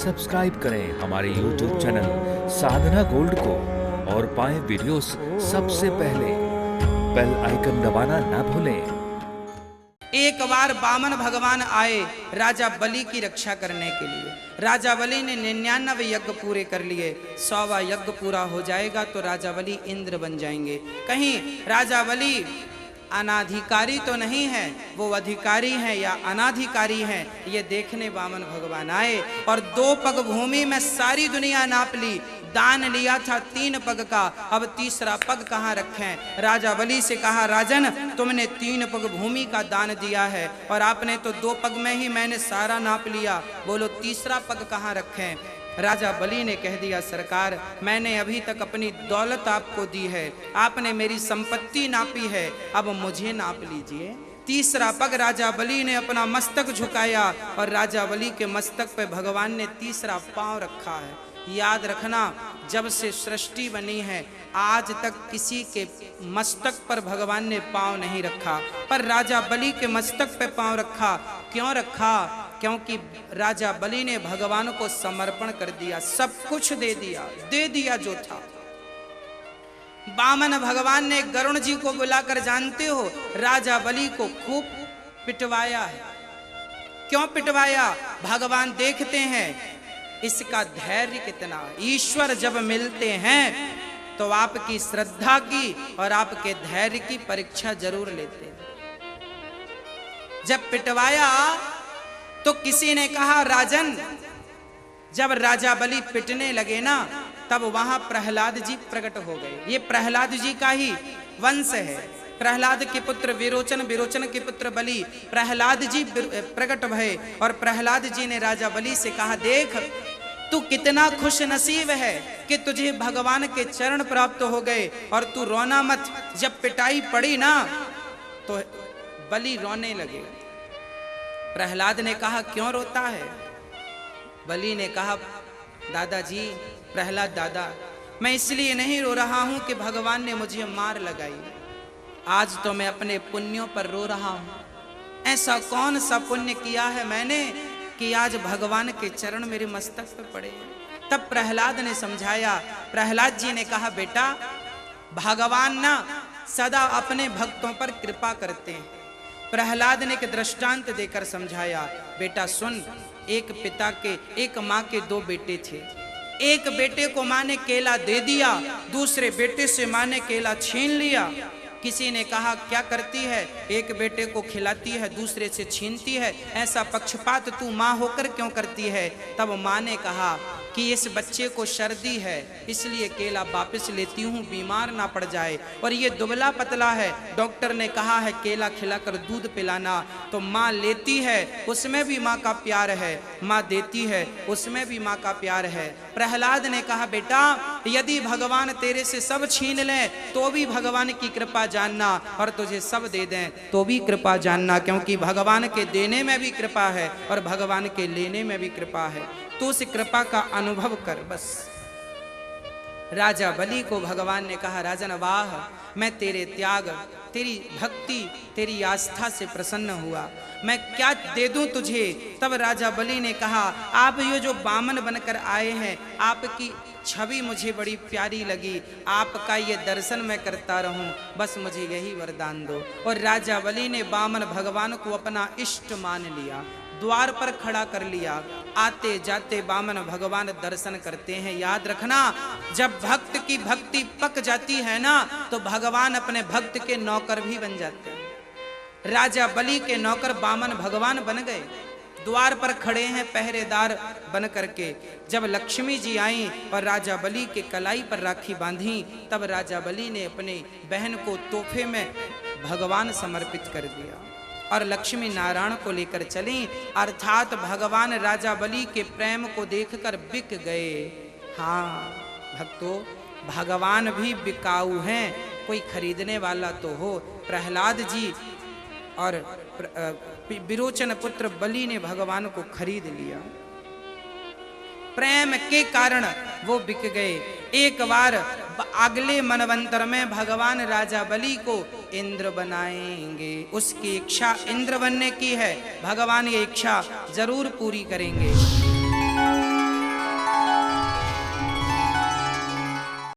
Subscribe करें हमारे YouTube channel साधना gold को और पाएं वीडियोस सबसे पहले। बेल आइकन दबाना ना भूलें। एक बार वामन भगवान आए राजा बलि की रक्षा करने के लिए। राजा बलि ने 99 यज्ञ पूरे कर लिए। 100वां यज्ञ पूरा हो जाएगा तो राजा बलि इंद्र बन जाएंगे। कहीं राजा बलि अनाधिकारी तो नहीं है, वो अधिकारी हैं या अनाधिकारी हैं, ये देखने वामन भगवान आए और 2 पग भूमि में सारी दुनिया नाप ली। दान लिया था 3 पग का, अब तीसरा पग कहाँ रखें। राजा बलि से कहा, राजन तुमने 3 पग भूमि का दान दिया है और आपने तो 2 पग में ही मैंने सारा नाप लिया, बोलो तीसरा पग कहाँ रखें। राजा बलि ने कह दिया, सरकार मैंने अभी तक अपनी दौलत आपको दी है, आपने मेरी संपत्ति नापी है, अब मुझे नाप लीजिए। तीसरा पग राजा बलि ने अपना मस्तक झुकाया और राजा बलि के मस्तक पे भगवान ने तीसरा पांव रखा है। याद रखना, जब से सृष्टि बनी है आज तक किसी के मस्तक पर भगवान ने पांव नहीं रखा, पर राजा बलि के मस्तक पे पांव रखा। क्यों रखा? क्योंकि राजा बलि ने भगवान को समर्पण कर दिया, सब कुछ दे दिया जो था। वामन भगवान ने गरुण जी को बुलाकर, जानते हो, राजा बलि को खूब पिटवाया है। क्यों पिटवाया? भगवान देखते हैं इसका धैर्य कितना। ईश्वर जब मिलते हैं तो आपकी श्रद्धा की और आपके धैर्य की परीक्षा जरूर लेते हैं। जब पिटवाया तो किसी ने कहा, राजन जब राजा बलि पिटने लगे ना तब वहां प्रहलाद जी प्रकट हो गए। ये प्रहलाद जी का ही वंश है। प्रहलाद के पुत्र विरोचन, विरोचन के पुत्र बलि, प्रहलाद जी प्रकट भये और प्रहलाद जी ने राजा बलि से कहा, देख तू कितना खुश नसीब है कि तुझे भगवान के चरण प्राप्त हो गए और तू रोना मत। जब पिटाई पड़ी ना तो बलि रोने लगे। प्रहलाद ने कहा, क्यों रोता है? बलि ने कहा, दादाजी, प्रहलाद दादा, मैं इसलिए नहीं रो रहा हूं कि भगवान ने मुझे मार लगाई, आज तो मैं अपने पुण्यों पर रो रहा हूं। ऐसा कौन सा पुण्य किया है मैंने कि आज भगवान के चरण मेरे मस्तक पर पड़े। तब प्रहलाद ने समझाया। प्रहलाद जी ने कहा, बेटा भगवान ना सदा अपने भक्तों पर कृपा करते हैं। प्रहलाद ने एक दृष्टांत देकर समझाया, बेटा सुन, एक पिता के, एक माँ के 2 बेटे थे। एक बेटे को माँ ने केला दे दिया, दूसरे बेटे से माँ ने केला छीन लिया। किसी ने कहा, क्या करती है, एक बेटे को खिलाती है दूसरे से छीनती है, ऐसा पक्षपात तू माँ होकर क्यों करती है। तब माँ ने कहा कि इस बच्चे को सर्दी है इसलिए केला वापस लेती हूँ, बीमार ना पड़ जाए, और ये दुबला पतला है, डॉक्टर ने कहा है केला खिलाकर दूध पिलाना। तो माँ लेती है, उसमें भी माँ का प्यार है, माँ देती है, उसमें भी माँ का प्यार है। प्रहलाद ने कहा, बेटा यदि भगवान तेरे से सब छीन लें तो भी भगवान की कृपा जानना, और तुझे सब दे दें तो भी कृपा जानना, क्योंकि भगवान के देने में भी कृपा है और भगवान के लेने में भी कृपा है। तो उस कृपा का अनुभव कर बस। राजा बलि को भगवान ने कहा, राजन वाह, मैं तेरे त्याग, तेरी भक्ति, तेरी आस्था से प्रसन्न हुआ, मैं क्या दे दूं तुझे। तब राजा बलि ने कहा, आप ये जो वामन बनकर आए हैं, आपकी छवि मुझे बड़ी प्यारी लगी, आपका ये दर्शन मैं करता रहूं, बस मुझे यही वरदान दो। और राजा बलि ने वामन भगवान को अपना इष्ट मान लिया, द्वार पर खड़ा कर लिया। आते जाते वामन भगवान दर्शन करते हैं। याद रखना, जब भक्त की भक्ति पक जाती है ना तो भगवान अपने भक्त के नौकर भी बन जाते हैं। राजा बलि के नौकर वामन भगवान बन गए, द्वार पर खड़े हैं पहरेदार बन करके। जब लक्ष्मी जी आई और राजा बलि के कलाई पर राखी बांधी, तब राजा बलि ने अपने बहन को तोहफे में भगवान समर्पित कर दिया और लक्ष्मी नारायण को लेकर चली। अर्थात भगवान राजा बलि के प्रेम को देखकर बिक गए। हाँ भक्तों, भगवान भी बिकाऊ हैं, कोई खरीदने वाला तो हो। प्रहलाद जी और विरोचन पुत्र बलि ने भगवान को खरीद लिया, प्रेम के कारण वो बिक गए। एक बार अगले मनवंतर में भगवान राजा बलि को इंद्र बनाएंगे, उसकी इच्छा इंद्र बनने की है, भगवान ये इच्छा जरूर पूरी करेंगे।